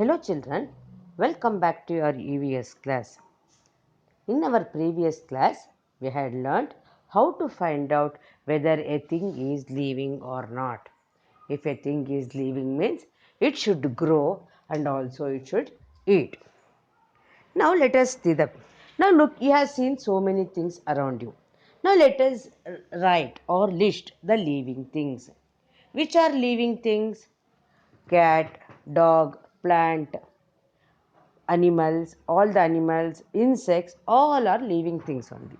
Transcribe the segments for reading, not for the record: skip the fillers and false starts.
Hello children, welcome back to your EVS class. In our previous class, we had learnt how to find out whether a thing is living or not. If a thing is living means it should grow and also it should eat. Now let us see the. Now look, you have seen so many things around you. Now let us write or list the living things. Which are living things? Cat, dog, plant, animals, all the animals, insects, all are living things only.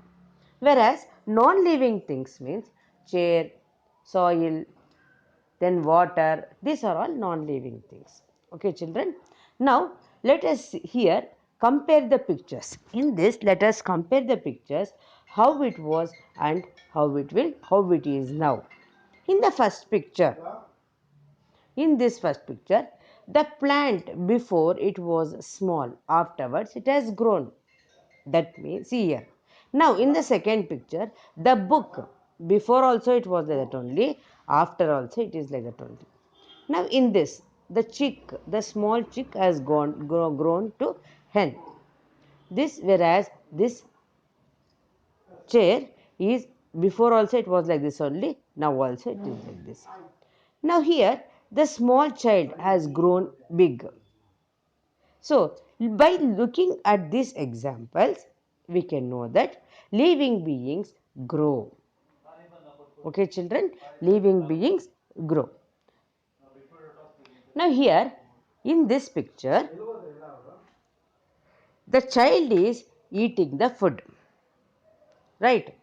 Whereas non-living things means chair, soil, then water, these are all non-living things. Okay, children. Now let us here compare the pictures. In this, let us compare the pictures how it was and how it is now. In the first picture, in this first picture, the plant before it was small, afterwards it has grown. That means, see here. Now, in the second picture, the book, before also it was like that only, after also it is like that only. Now, in this, the chick, the small chick has grown to hen. This, whereas this chair is, before also it was like this only, now also it is like this. Now here the small child has grown big. So by looking at these examples, we can know that living beings grow. Okay, children, living beings grow. Now here in this picture, the child is eating the food, right?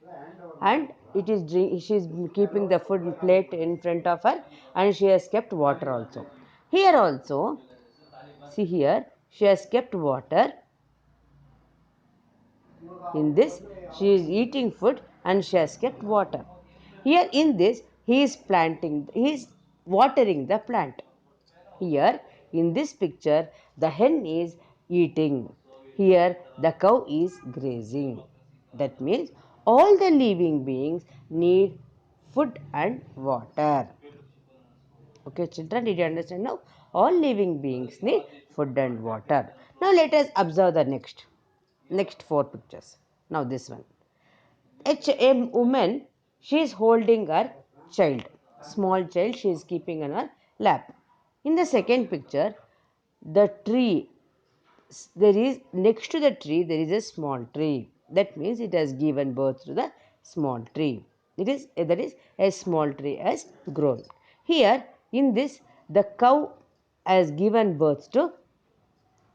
And it is she is keeping the food plate in front of her, and she has kept water also. Here also, see here, she has kept water. In this, she is eating food and she has kept water. Here in this, he is watering the plant. Here in this picture, the hen is eating. Here the cow is grazing. That means all the living beings need food and water. Okay, children, did you understand now? All living beings need food and water. Now let us observe the next four pictures. Now this one. A woman, she is holding her child, small child, she is keeping in her lap. In the second picture, the tree, there is next to the tree there is a small tree. That means it has given birth to the small tree. It is that is a small tree has grown. Here in this, the cow has given birth to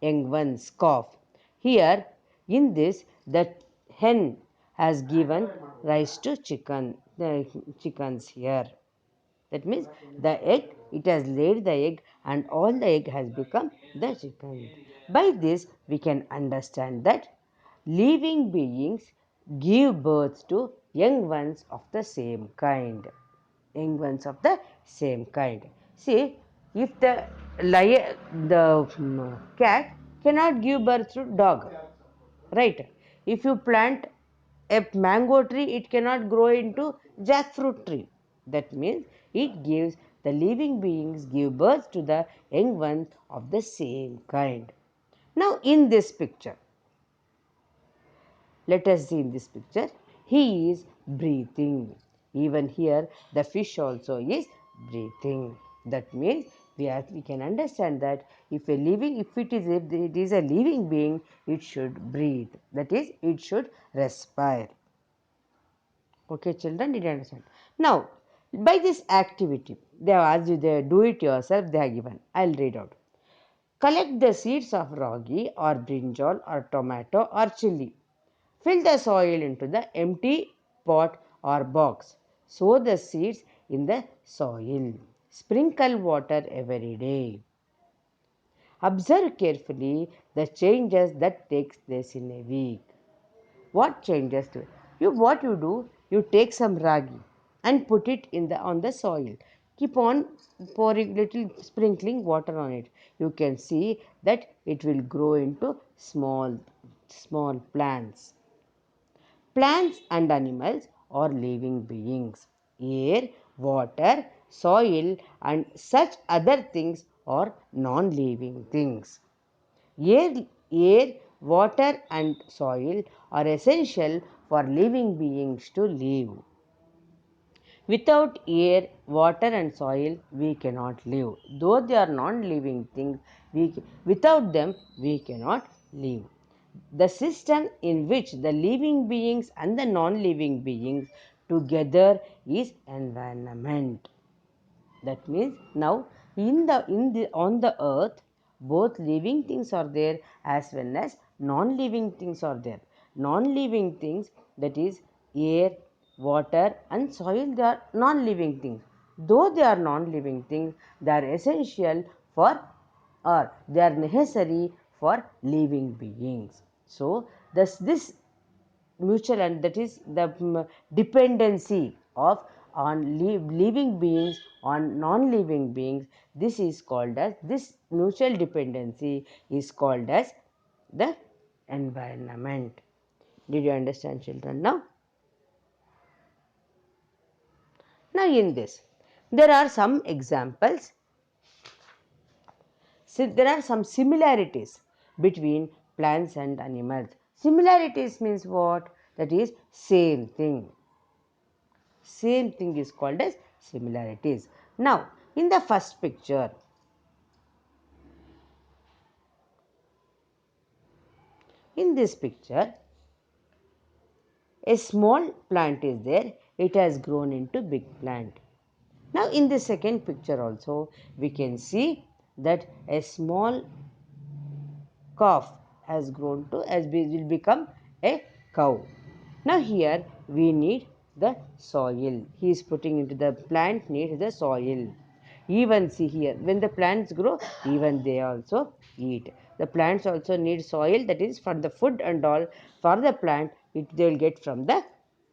young one's calf. Here, in this, the hen has given rise to the chickens here. That means the egg, it has laid the egg and all the egg has become the chicken. By this, we can understand that living beings give birth to young ones of the same kind. Young ones of the same kind. See, if the cat cannot give birth to dog, right? If you plant a mango tree, it cannot grow into jackfruit tree. That means it gives the living beings give birth to the young ones of the same kind. Now, in this picture, let us see in this picture, he is breathing. Even here, the fish also is breathing. That means we can understand that if it is a living being, it should breathe. That is, it should respire. Okay, children, did you understand? Now, by this activity, they have asked you, they do it yourself, they are given. I'll read out. Collect the seeds of ragi or brinjal or tomato or chili. Fill the soil into the empty pot or box. Sow the seeds in the soil. Sprinkle water every day. Observe carefully the changes that takes place in a week. What changes do what you do? You take some ragi and put it in the on the soil. Keep on pouring little sprinkling water on it. You can see that it will grow into small plants. Plants and animals are living beings. Air, water, soil, and such other things or non-living things. Air, water, and soil are essential for living beings to live. Without air, water, and soil, we cannot live. Though they are non living things, without them, we cannot live. The system in which the living beings and the non living beings together is environment. That means now in the on the earth both living things are there as well as non-living things are there. Non-living things, that is air, water, and soil, they are non-living things. Though they are non-living things, they are essential for, or they are necessary for living beings. So thus this mutual, and that is the dependency of on living beings on non-living beings, this is called as, this mutual dependency is called as the environment. Did you understand, children? Now in this there are some examples. So there are some similarities between plants and animals. Similarities means what? That is same thing. Same thing is called as similarities. Now, in the first picture, in this picture, a small plant is there. It has grown into big plant. Now, in the second picture also, we can see that a small calf has grown to, will become a cow. Now here we need the soil. He is putting into the plant needs the soil. Even see here, when the plants grow, even they also eat. The plants also need soil, that is for the food and all. For the plant, they will get from the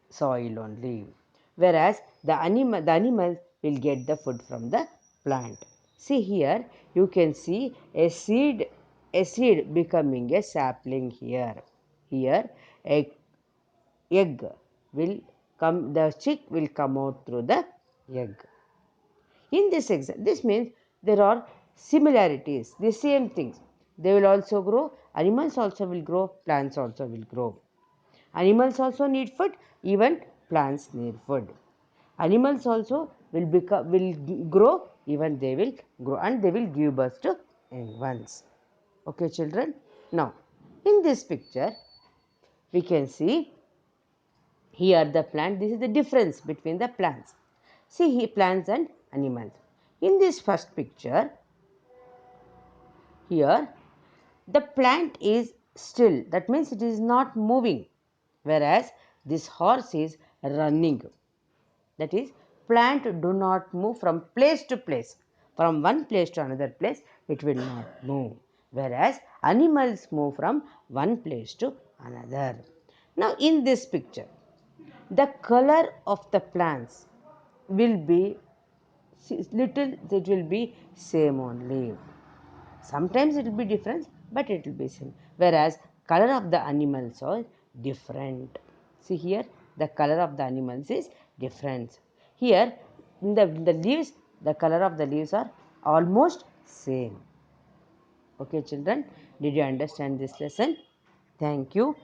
soil only, whereas the animals will get the food from the plant. See here, you can see a seed becoming a sapling here. Here a egg will come, the chick will come out through the egg. In this example, this means there are similarities, the same things. They will also grow, animals also will grow, plants also will grow. Animals also need food, even plants need food. Animals also will grow, even they will grow, and they will give birth to young ones. Okay, children. Now, in this picture, we can see here the plant. This is the difference between the plants. See here, plants and animals. In this first picture, here the plant is still. That means it is not moving, whereas this horse is running. That is, plant do not move from place to place. From one place to another place, it will not move. Whereas animals move from one place to another. Now in this picture, the color of the plants will be little, it will be same only. Sometimes it will be different, but it will be same. Whereas color of the animals are different. See here, the color of the animals is different. Here, in the leaves, the color of the leaves are almost same. Okay, children, did you understand this lesson? Thank you.